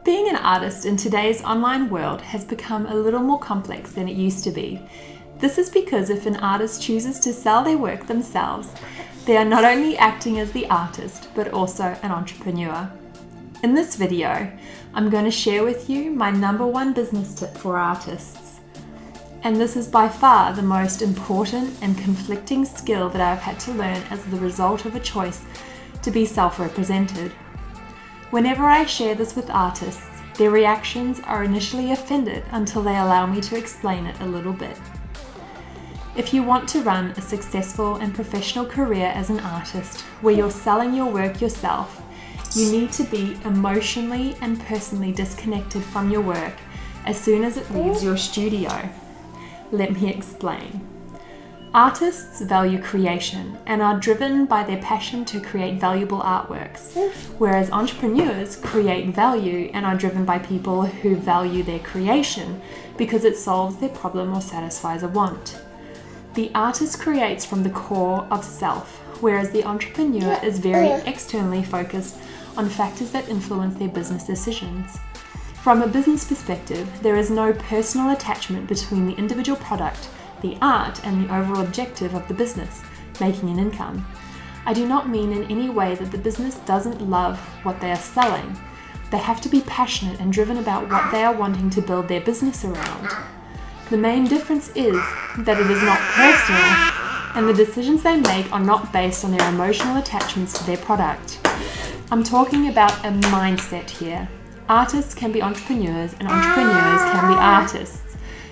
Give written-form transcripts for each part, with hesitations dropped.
Being an artist in today's online world has become a little more complex than it used to be. This is because if an artist chooses to sell their work themselves, they are not only acting as the artist, but also an entrepreneur. In this video, I'm going to share with you my number one business tip for artists. And this is by far the most important and conflicting skill that I've had to learn as the result of a choice to be self-represented. Whenever I share this with artists, their reactions are initially offended until they allow me to explain it a little bit. If you want to run a successful and professional career as an artist where you're selling your work yourself, you need to be emotionally and personally disconnected from your work as soon as it leaves your studio. Let me explain. Artists value creation and are driven by their passion to create valuable artworks, whereas entrepreneurs create value and are driven by people who value their creation because it solves their problem or satisfies a want. The artist creates from the core of self, whereas the entrepreneur is very externally focused on factors that influence their business decisions. From a business perspective, there is no personal attachment between the individual product, the art, and the overall objective of the business, making an income. I do not mean in any way that the business doesn't love what they are selling. They have to be passionate and driven about what they are wanting to build their business around. The main difference is that it is not personal, and the decisions they make are not based on their emotional attachments to their product. I'm talking about a mindset here. Artists can be entrepreneurs and entrepreneurs can be artists.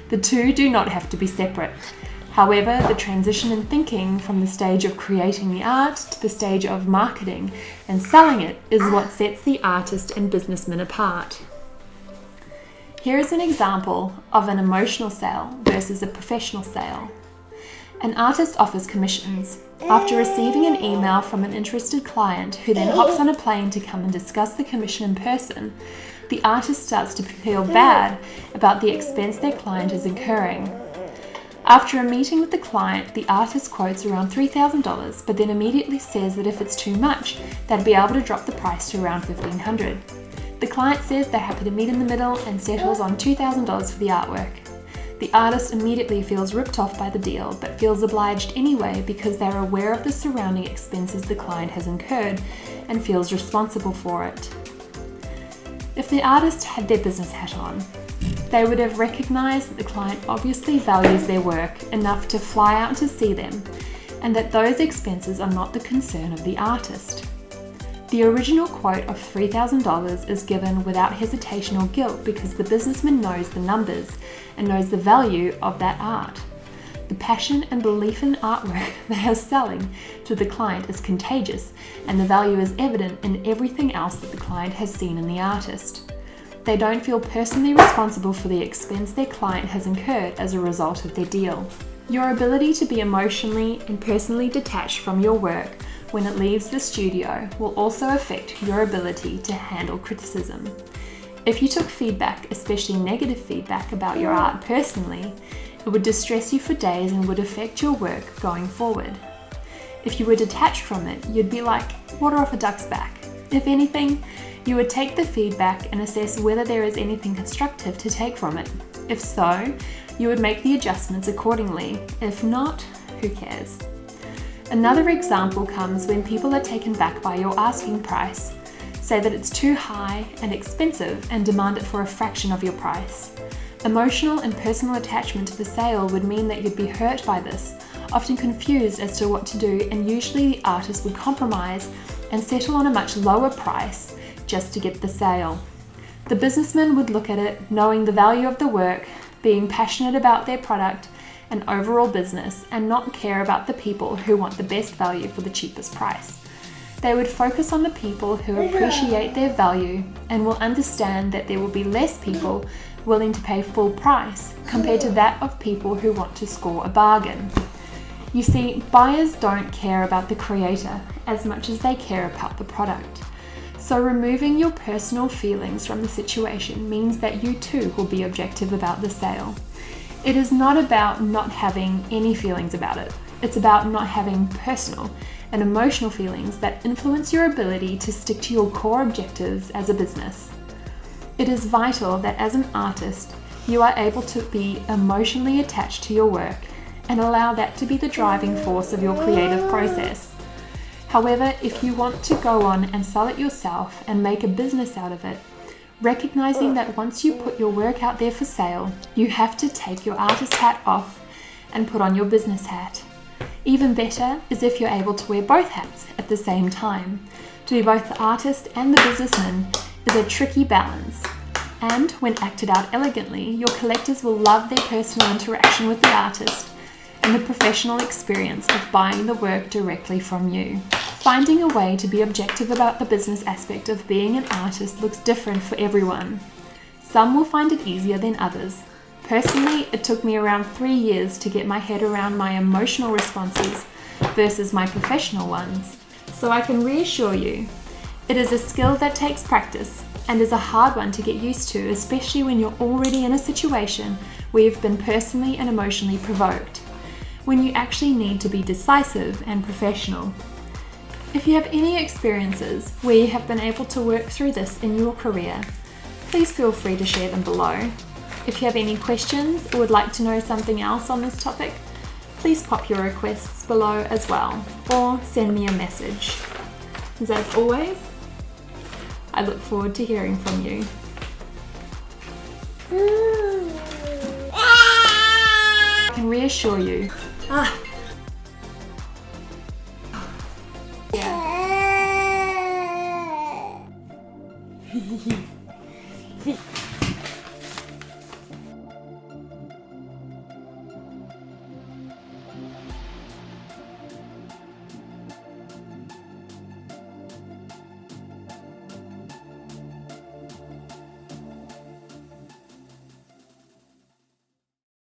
The two do not have to be separate. However, the transition in thinking from the stage of creating the art to the stage of marketing and selling it is what sets the artist and businessman apart. Here is an example of an emotional sale versus a professional sale. An artist offers commissions. After receiving an email from an interested client who then hops on a plane to come and discuss the commission in person, the artist starts to feel bad about the expense their client is incurring. After a meeting with the client, the artist quotes around $3,000, but then immediately says that if it's too much, they'd be able to drop the price to around $1,500. The client says they're happy to meet in the middle and settles on $2,000 for the artwork. The artist immediately feels ripped off by the deal, but feels obliged anyway because they're aware of the surrounding expenses the client has incurred and feels responsible for it. If the artist had their business hat on, they would have recognized that the client obviously values their work enough to fly out to see them, and that those expenses are not the concern of the artist. The original quote of $3,000 is given without hesitation or guilt because the businessman knows the numbers and knows the value of that art. The passion and belief in artwork they are selling to the client is contagious, and the value is evident in everything else that the client has seen in the artist. They don't feel personally responsible for the expense their client has incurred as a result of their deal. Your ability to be emotionally and personally detached from your work when it leaves the studio will also affect your ability to handle criticism. If you took feedback, especially negative feedback about your art personally, it would distress you for days and would affect your work going forward. If you were detached from it, you'd be like water off a duck's back. If anything, you would take the feedback and assess whether there is anything constructive to take from it. If so, you would make the adjustments accordingly. If not, who cares? Another example comes when people are taken back by your asking price, say that it's too high and expensive and demand it for a fraction of your price. Emotional and personal attachment to the sale would mean that you'd be hurt by this, often confused as to what to do, and usually the artist would compromise and settle on a much lower price just to get the sale. The businessman would look at it knowing the value of the work, being passionate about their product and overall business, and not care about the people who want the best value for the cheapest price. They would focus on the people who appreciate their value and will understand that there will be less people willing to pay full price compared to that of people who want to score a bargain. You see, buyers don't care about the creator as much as they care about the product. So removing your personal feelings from the situation means that you too will be objective about the sale. It is not about not having any feelings about it. It's about not having personal and emotional feelings that influence your ability to stick to your core objectives as a business. It is vital that as an artist, you are able to be emotionally attached to your work and allow that to be the driving force of your creative process. However, if you want to go on and sell it yourself and make a business out of it, recognizing that once you put your work out there for sale, you have to take your artist hat off and put on your business hat. Even better is if you're able to wear both hats at the same time. To be both the artist and the businessman is a tricky balance. And when acted out elegantly, your collectors will love their personal interaction with the artist and the professional experience of buying the work directly from you. Finding a way to be objective about the business aspect of being an artist looks different for everyone. Some will find it easier than others. Personally, it took me around 3 years to get my head around my emotional responses versus my professional ones. So I can reassure you, it is a skill that takes practice and is a hard one to get used to, especially when you're already in a situation where you've been personally and emotionally provoked, when you actually need to be decisive and professional. If you have any experiences where you have been able to work through this in your career, please feel free to share them below. If you have any questions or would like to know something else on this topic, please pop your requests below as well, or send me a message. As always, I look forward to hearing from you. I can reassure you. Yeah.